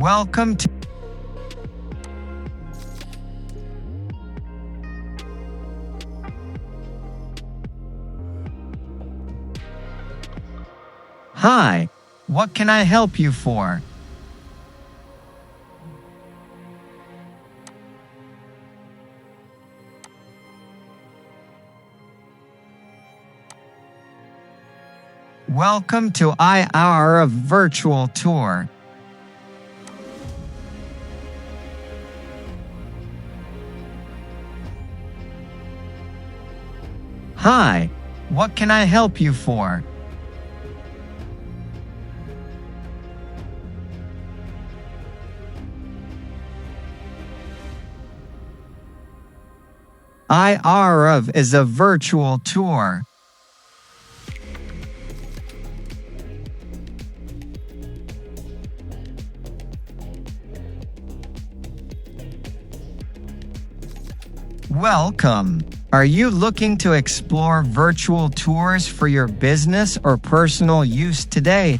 Welcome to Hi, what can I help you for? Welcome to IR of virtual tour. Hi, what can I help you for? IR of is a virtual tour. Welcome. Are you looking to explore virtual tours for your business or personal use today?